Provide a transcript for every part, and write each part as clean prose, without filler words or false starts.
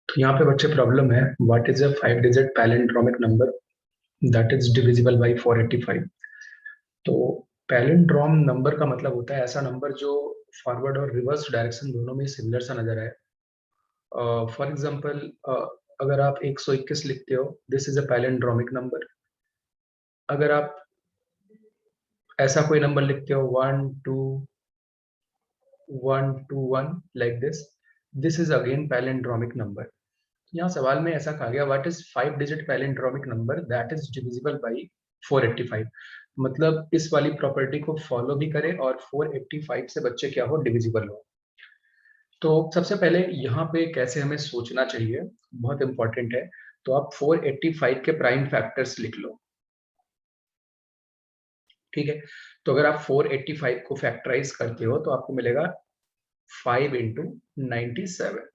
तो यहाँ पे बच्चे प्रॉब्लम है, what is a 5 digit palindromic number that is divisible by 485। तो पैलिंड्रोम नंबर का मतलब होता है ऐसा नंबर जो फॉरवर्ड और रिवर्स डायरेक्शन दोनों में सिमिलर सा नजर आए। फॉर एग्जांपल, अगर आप 121 लिखते हो, this is a palindromic number. अगर आप ऐसा कोई नंबर लिखते हो 121 like this is again palindromic number. यहाँ सवाल में ऐसा कहा गया, what is 5 digit palindromic number that is divisible by 485। मतलब इस वाली प्रॉपर्टी को फॉलो भी करे और 485 से बच्चे क्या हो, डिविजिबल हो। तो सबसे पहले यहाँ पे कैसे हमें सोचना चाहिए, बहुत इंपॉर्टेंट है। तो आप 485 के प्राइम फैक्टर्स लिख लो, ठीक है। तो अगर आप 485 को फैक्टराइज करते हो तो आपको मिलेगा 5 इंटू 97।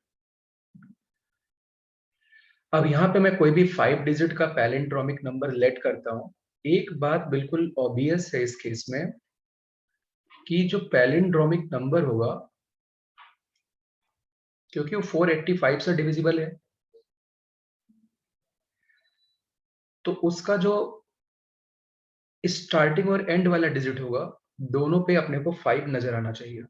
अब यहाँ पे मैं कोई भी 5 डिजिट का पैलिंड्रोमिक नंबर लेट करता हूँ। एक बात बिल्कुल ऑब्वियस है इस केस में कि जो पैलिंड्रोमिक नंबर होगा, क्योंकि वो 485 से डिविजिबल है, तो उसका जो स्टार्टिंग और एंड वाला डिजिट होगा, दोनों पे अपने को 5 नजर आना चाहिए,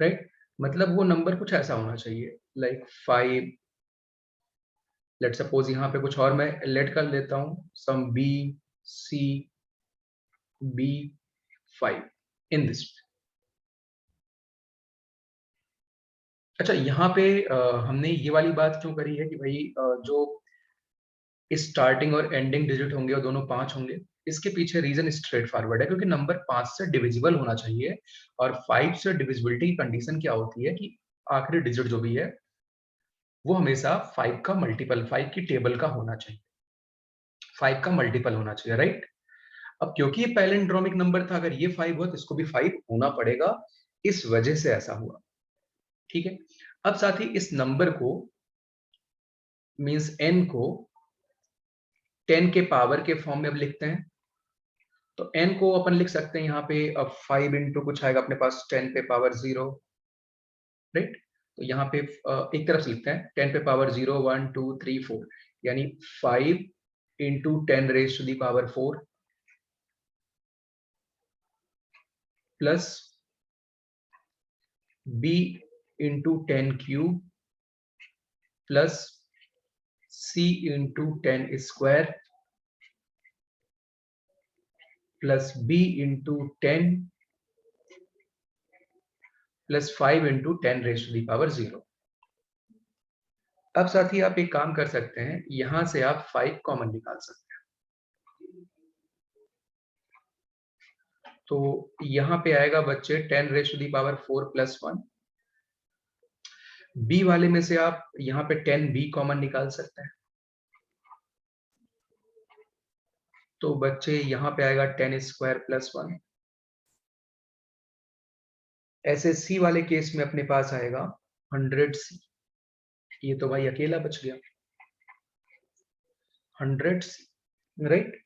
राइट। मतलब वो नंबर कुछ ऐसा होना चाहिए लाइक 5। लेट सपोज यहाँ पे कुछ और मैं लेट कर लेता हूँ, sum B C B 5 in this. अच्छा, यहाँ पे हमने ये वाली बात क्यों करी है कि भाई जो स्टार्टिंग और एंडिंग डिजिट होंगे वो दोनों 5 होंगे। इसके पीछे रीजन स्ट्रेट फॉरवर्ड है, क्योंकि नंबर 5 से डिविजिबल होना चाहिए और 5 से डिविजिबिलिटी की कंडीशन क्या होती है कि आखिरी डिजिट जो भी है वो हमेशा 5 का मल्टीपल, 5 की टेबल का होना चाहिए, 5 का मल्टीपल होना चाहिए, राइट। अब क्योंकि ये पैलिंड्रोमिक नंबर था, अगर ये 5 हो तो इसको भी 5 होना पड़ेगा, इस वजह से ऐसा हुआ, ठीक है। अब साथ ही इस नंबर को मींस n को 10 के पावर के फॉर्म में अब लिखते हैं। तो n को अपन लिख सकते हैं यहाँ पे, अब 5 इंटू कुछ आएगा अपने पास 10 पे पावर 0, राइट। तो यहाँ पे एक तरफ से लिखते हैं 10 पे पावर 0 1 2 3 4, यानी 5 into 10 raise to the power 4 plus b into 10 cube plus c into 10 square plus b into 10 plus 5 into 10 raise to the power 0। अब साथ ही आप एक काम कर सकते हैं, यहां से आप 5 कॉमन निकाल सकते हैं। तो यहां पे आएगा बच्चे 10 raise to the power 4 plus 1। B वाले में से आप यहाँ पे 10 बी कॉमन निकाल सकते हैं। तो बच्चे यहाँ पे आएगा 10 स्क्वायर प्लस 1। ऐसे सी वाले केस में अपने पास आएगा 100 सी। ये तो भाई अकेला बच गया 100 सी, राइट।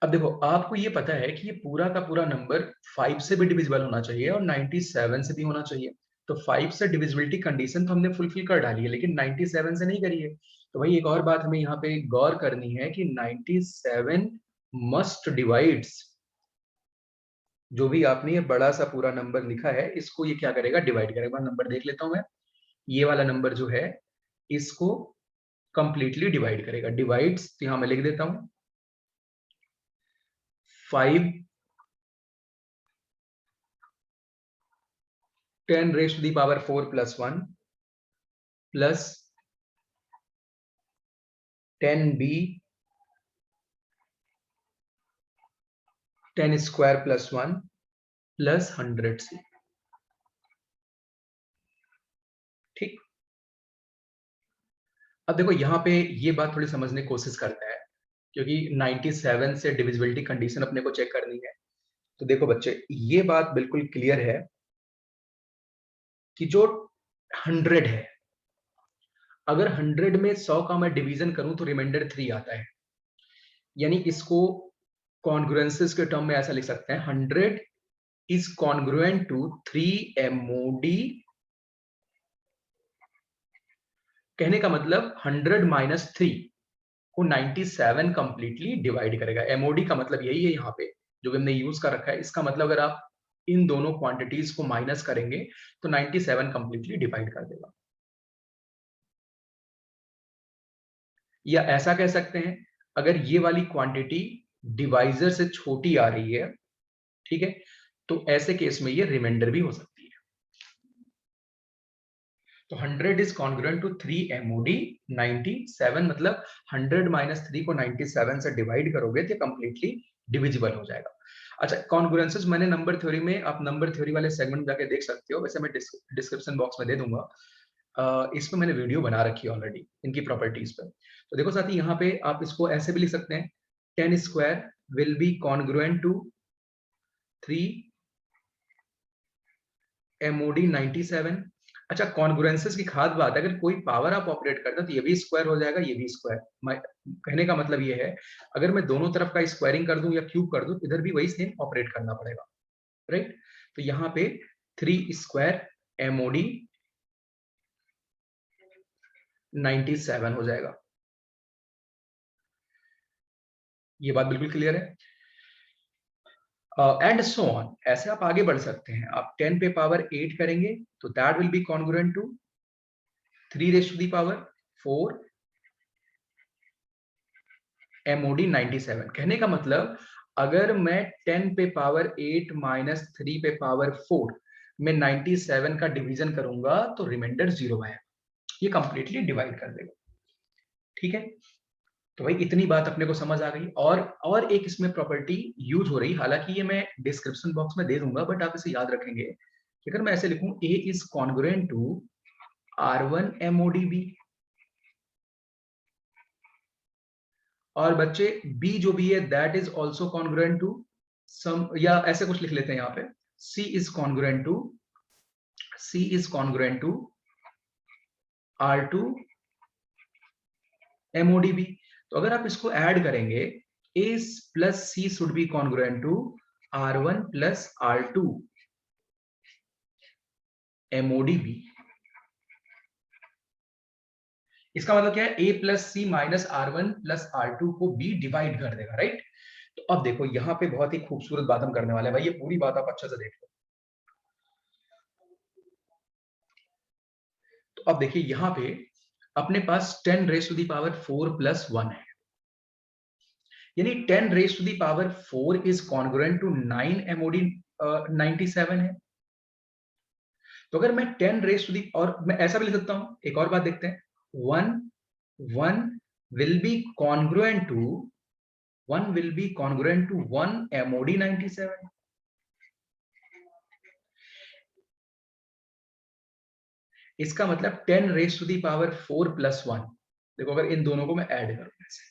अब देखो, आपको ये पता है कि ये पूरा का पूरा नंबर 5 से भी डिविजिबल होना चाहिए और 97 से भी होना चाहिए। तो 5 से डिविजिबिलिटी कंडीशन तो हमने फुलफिल कर डाली है, लेकिन 97 से नहीं करी है। तो भाई एक और बात हमें यहाँ पे गौर करनी है कि 97 मस्ट डिवाइड्स, जो भी आपने ये बड़ा सा पूरा नंबर लिखा है इसको ये क्या करेगा, डिवाइड करेगा। नंबर देख लेता हूं मैं, ये वाला नंबर जो है इसको कंप्लीटली डिवाइड करेगा। डिवाइड्स तो यहां मैं लिख देता हूं 5 10 raise to the power 4 plus 1 plus 10 B 10 square plus 1 plus 100 C, ठीक। अब देखो यहाँ पे ये बात थोड़ी समझने की कोशिश करते हैं, क्योंकि 97 से डिविजिबिलिटी कंडीशन अपने को चेक करनी है। तो देखो बच्चे, ये बात बिल्कुल क्लियर है कि जो 100 है, अगर 100 में 100 का मैं डिवीजन करूं तो रिमाइंडर 3 आता है, यानी इसको कॉन्ग्रुएंसेस के टर्म में ऐसा लिख सकते हैं 100 इज कॉन्ग्रुएंट टू 3 MOD। कहने का मतलब 100 माइनस 3 को 97 कंप्लीटली डिवाइड करेगा। MOD का मतलब यही है यहाँ पे जो हमने यूज कर रखा है। इसका मतलब अगर आप इन दोनों क्वांटिटीज को माइनस करेंगे तो 97 कंप्लीटली डिवाइड कर देगा। या ऐसा कह सकते हैं अगर ये वाली क्वांटिटी डिवाइजर से छोटी आ रही है, ठीक है, तो ऐसे केस में ये रिमाइंडर भी हो सकती है। तो 100 इज कॉन्ग्रुएंट टू 3 MOD 97 मतलब 100 माइनस 3 को 97 से डिवाइड करोगे तो कंप्लीटली डिविजिबल हो जाएगा। अच्छा, कॉन्ग्रुएंसेस मैंने नंबर थ्योरी में, आप नंबर थ्योरी वाले सेगमेंट में जाके देख सकते हो, वैसे मैं डिस्क्रिप्शन बॉक्स में दे दूंगा। इसमें मैंने वीडियो बना रखी है ऑलरेडी इनकी प्रॉपर्टीज पे। तो देखो साथी, यहाँ पे आप इसको ऐसे भी लिख सकते हैं 10 square will be congruent to 3 MOD 97। अच्छा, कॉन्ग्रुएंसेस की खास बात है, अगर कोई पावर आप ऑपरेट करते हो तो ये भी स्क्वायर हो जाएगा, ये भी स्क्वायर। कहने का मतलब ये है अगर मैं दोनों तरफ का स्क्वायरिंग कर दूं या क्यूब कर दूं, इधर भी वही सेम ऑपरेट करना पड़ेगा, राइट। तो यहाँ पे 3 स्क्वायर MOD 97 हो जाएगा। ये बात बिल्कुल क्लियर है। एंड सो ऑन, ऐसे आप आगे बढ़ सकते हैं। आप 10 पे पावर 8 करेंगे तो that will be congruent to 3 raise to the power 4 MOD 97। कहने का मतलब अगर मैं 10 पे पावर 8 माइनस 3 पे पावर 4 में 97 का डिवीजन करूंगा तो रिमाइंडर 0 आएगा, ये कंप्लीटली डिवाइड कर देगा, ठीक है। तो भाई इतनी बात अपने को समझ आ गई। और एक इसमें प्रॉपर्टी यूज हो रही, हालांकि ये मैं डिस्क्रिप्शन बॉक्स में दे दूंगा, बट आप इसे याद रखेंगे कि अगर मैं ऐसे लिखूं A is congruent to R1 MOD B, और बच्चे B जो भी है that is also congruent to some, या ऐसे कुछ लिख लेते हैं यहाँ पे C is congruent to R2 MOD B। तो अगर आप इसको ऐड करेंगे A plus C should be congruent to R1 plus R2 MOD B। इसका मतलब क्या है, A plus C minus R1 plus R2 को B डिवाइड कर देगा, राइट। तो अब देखो यहाँ पे बहुत ही खूबसूरत बात हम करने वाले हैं भाई, ये पूरी बात आप अच्छे से देख लो। तो अब देखिए यहाँ पे अपने पास 10 raise to the power 4 plus 1 है, यानी 10 raise to the power 4 is congruent to 9 MOD 97 है। तो अगर मैं 10 रेज़ टू दी, और मैं ऐसा भी लिख सकता हूं, एक और बात देखते हैं, 1 will be congruent to 1 MOD 97। इसका मतलब 10 raise to the power 4 plus 1। देखो अगर इन दोनों को मैं ऐड करूं ऐसे,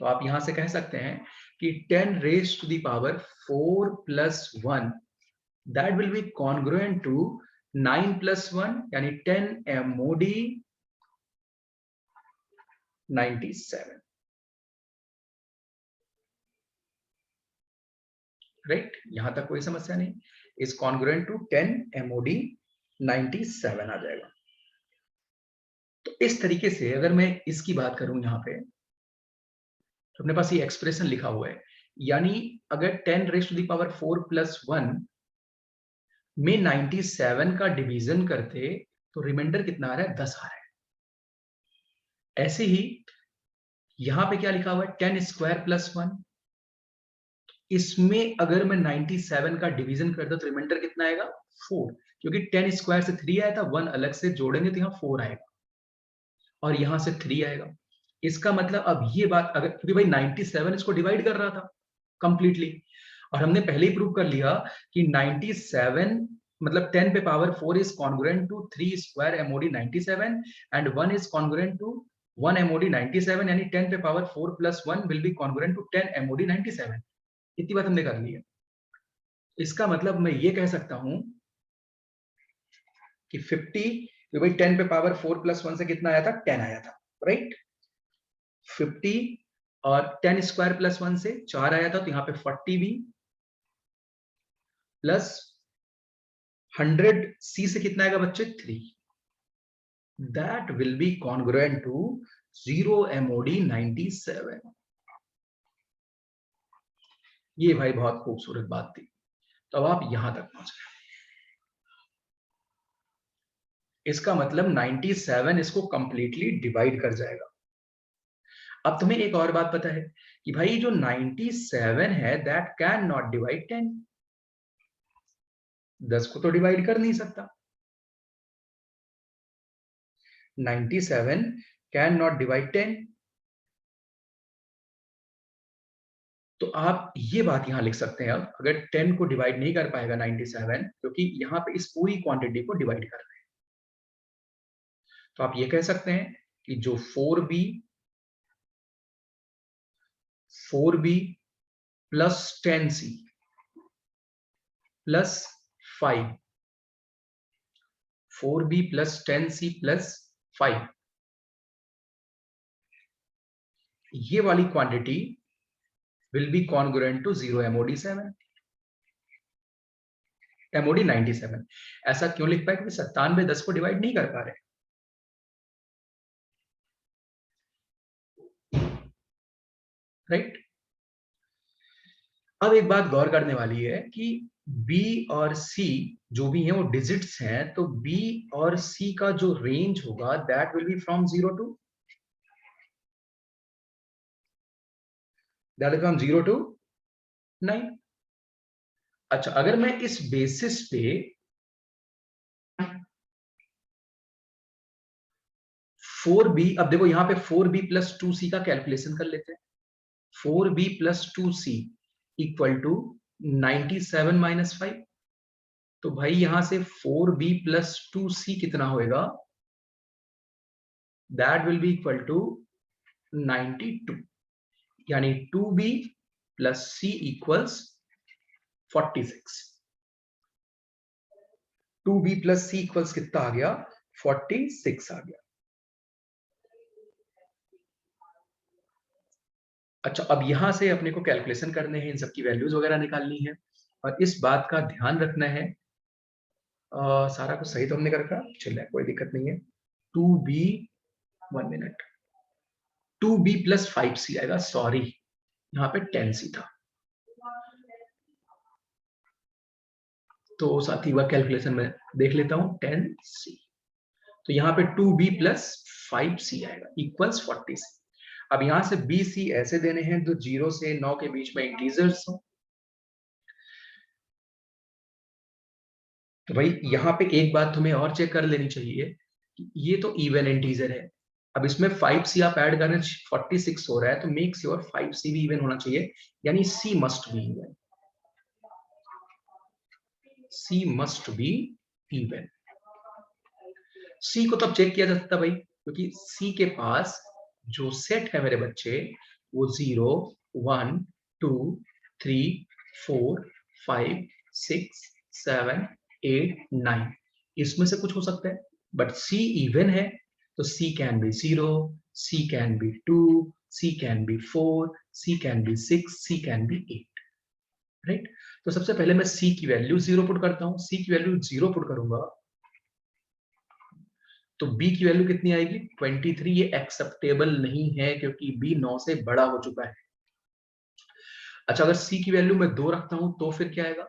तो आप यहां से कह सकते हैं कि 10 raise to the power 4 plus 1 that will be congruent to 9 plus 1 यानी 10 MOD 97, राइट। यहां तक कोई समस्या नहीं, इज कॉन्ग्रुएंट टू 10 MOD 97 आ जाएगा। तो इस तरीके से अगर मैं इसकी बात करूं यहां पे, तो अपने पास ये एक्सप्रेशन लिखा हुआ है, यानी अगर 10 raise to the power 4 plus 1 में 97 का डिवीजन करते तो रिमाइंडर कितना आ रहा है, 10 आ रहा है। ऐसे ही यहां पे क्या लिखा हुआ है, 10 स्क्वायर प्लस 1, इसमें अगर मैं 97 का डिवीजन करता तो रिमाइंडर कितना आएगा, 4, क्योंकि 10 स्क्वायर से 3 आया था, 1 अलग से जोड़ेंगे तो यहाँ 4 आएगा और यहां से 3 आएगा। इसका मतलब अब ये बात, अगर क्योंकि भाई 97 इसको डिवाइड कर रहा था कंप्लीटली, और हमने पहले ही प्रूव कर लिया कि 97 मतलब 10 पे power 4 is congruent to 3 square MOD 97 and 1 is congruent to 1 MOD 97, यानी 10 पे power 4 plus 1 will be congruent to 10 MOD 97। इतनी बात हमने कर ली है। इसका मतलब मैं ये कह सकता हूं कि 50, तो भाई 10 पे पावर 4 प्लस 1 से कितना आया था, 10 आया था, राइट। 50 और 10 स्क्वायर प्लस 1 से 4 आया था, तो यहाँ पे 40b प्लस 100c से कितना आएगा बच्चे? 3. That will be congruent to 0 MOD 97. ये भाई बहुत खूबसूरत बात थी. तो अब आप यहां तक पहुंच गए. इसका मतलब 97 इसको कंप्लीटली डिवाइड कर जाएगा. अब तुम्हें एक और बात पता है कि भाई जो 97 है दैट कैन नॉट डिवाइड 10. 10 को तो डिवाइड कर नहीं सकता. 97 कैन नॉट डिवाइड 10. तो आप ये बात यहां लिख सकते हैं. अब अगर 10 को डिवाइड नहीं कर पाएगा 97, क्योंकि यहां पे इस पूरी क्वांटिटी को डिवाइड कर रहे हैं, तो आप ये कह सकते हैं कि जो 4b plus 10c plus 5, 4b plus 10c plus 5, ये वाली quantity will be congruent to 0 MOD 7, MOD 97. ऐसा क्यों लिख पाए? क्योंकि 97 10 को डिवाइड नहीं कर पा रहे. राइट. अब एक बात गौर करने वाली है कि B और C जो भी हैं वो डिजिट्स हैं, तो B और C का जो रेंज होगा that will be from 0 to 9. अच्छा, अगर मैं इस बेसिस पे 4b, अब देखो यहां पे 4b प्लस 2c का कैलकुलेशन कर लेते हैं. 4b plus 2c equal to 97 minus 5. तो भाई यहां से 4b प्लस 2c कितना होएगा? That will be equal to 92. यानी 2b plus c equals 46. 2b plus c equals कितना आ गया? 46 आ गया. अच्छा, अब यहां से अपने को कैलकुलेशन करने हैं, इन सब की वैल्यूज वगैरह निकालनी है, और इस बात का ध्यान रखना है. सारा कुछ सही तो हमने कर रखा, चलिए कोई दिक्कत नहीं है. 2b 1 minute 2b plus 5c आएगा. सॉरी, यहाँ पे 10c था, तो साथ ही वह कैलकुलेशन में देख लेता हूँ. 10c, तो यहाँ पे 2b प्लस 5c आएगा इक्वल्स 40c. अब यहां से bc ऐसे देने हैं जो 0 से 9 के बीच में इंटीजर्स हो. तो भाई यहाँ पे एक बात तुम्हें और चेक कर लेनी चाहिए, ये तो इवन इंटीजर है. अब इसमें 5c आप ऐड करें 46 हो रहा है, तो मेक श्योर 5c भी इवन होना चाहिए. यानी c must be even. c must be even. c को तब चेक किया जा सकता भाई, क्योंकि c के पास जो सेट है मेरे बच्चे वो 0 1 2 3 4 5 6 7 8 9 इसमें से कुछ हो सकता है. बट c इवन है, तो c can be 0, c can be 2, c can be 4, c can be 6, c can be 8. Right. तो सबसे पहले मैं c की वैल्यू 0 पुट करता हूं. c की वैल्यू 0 पुट करूंगा तो b की वैल्यू कितनी आएगी? 23. ये एक्सेप्टेबल नहीं है क्योंकि b 9 से बड़ा हो चुका है. अच्छा, अगर c की वैल्यू मैं 2 रखता हूं तो फिर क्या आएगा?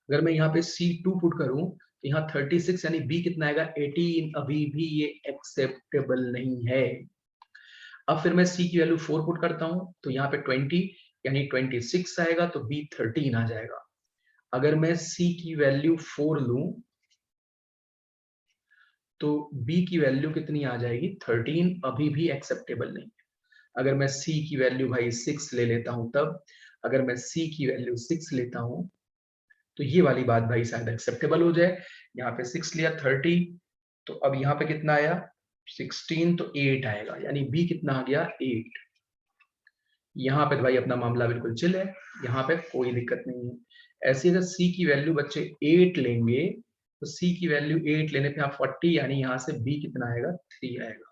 अगर मैं यहाँ पे c2 पुट करूं तो यहाँ 36, यानी b कितना आएगा? 18. अभी भी ये एक्सेप्टेबल नहीं है. अब फिर मैं c की वैल्यू 4 पुट करता हूं तो यहाँ पे 20, यानी 26 आएगा, तो b 13 आ जाएगा. अगर मैं c की वैल्यू 4 लूं तो b की वैल्यू कितनी आ जाएगी? 13. अभी भी एक्सेप्टेबल नहीं. अगर मैं c की वैल्यू भाई 6 ले लेता हूं तब, अगर मैं c की वैल्यू 6 लेता हूं तो ये वाली बात भाई शायद एक्सेप्टेबल हो जाए. यहाँ पे 6 लिया 30, तो अब यहाँ पे कितना आया? 16, तो 8 आएगा, यानी b कितना आ गया? 8. यहाँ पे भाई अपना मामला बिल्कुल चिल है, यहाँ पे कोई दिक्कत नहीं है. ऐसे अगर c की वैल्यू बच्चे 8 लेंगे तो c की वैल्यू 8 लेने पे यहाँ 40, यानी यहाँ से b कितना आएगा? 3 आएगा.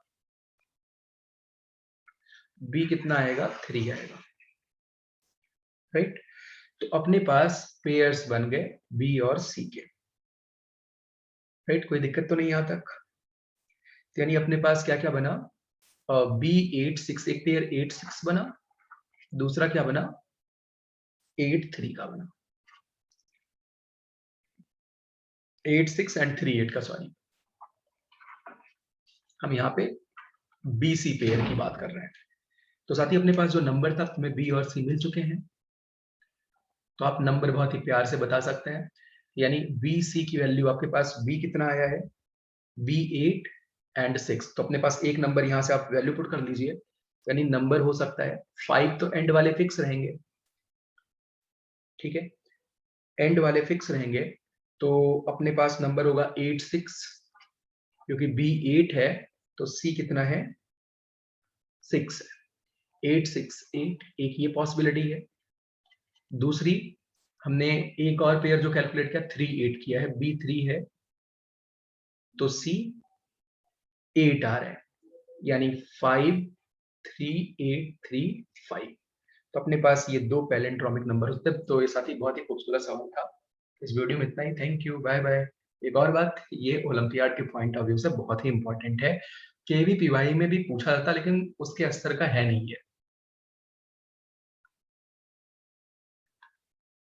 बी कितना आएगा, 3 आएगा, राइट। तो अपने पास पेयर्स बन गए बी और सी के, राइट। कोई दिक्कत तो नहीं यहाँ तक? यानी अपने पास क्या क्या बना, बी 8 6, एक पेयर 8 6 बना, दूसरा क्या बना, 8 3 का बना, 8 6 एंड 3 8 का, सॉरी। हम यहाँ पे बी सी पेयर की बात कर रहे हैं। तो साथ ही अपने पास जो नंबर था तुम्हें बी और सी मिल चुके हैं, तो आप नंबर बहुत ही प्यार से बता सकते हैं। यानी बी सी की वैल्यू आपके पास बी कितना आया है, बी 8 एंड 6, तो अपने पास एक नंबर यहाँ से आप वैल्यू पुट कर लीजिए। यानी नंबर हो सकता है 5, तो एंड वाले फिक्स रहेंगे, ठीक है, एंड वाले फिक्स रहेंगे। तो अपने पास नंबर होगा 8 6, क्योंकि बी 8 है तो सी कितना है, 6 है। 8 6 8, एक ये पॉसिबिलिटी है। दूसरी, हमने एक और पेयर जो कैलकुलेट किया 3 8 किया है, बी 3 है तो सी 8 आ रहा है, यानी 5 3 8 3 5। तो अपने पास ये दो पैलिंड्रोमिक नंबर होते हैं। तो ये साथ ही बहुत ही खूबसूरत सवाल था। इस वीडियो में इतना ही। Thank you, bye bye. एक और बात, ये ओलंपियाड के पॉइंट ऑफ व्यू से बहुत ही इंपॉर्टेंट है। केवीपीवाई में भी पूछा जाता, लेकिन उसके स्तर का है नहीं है।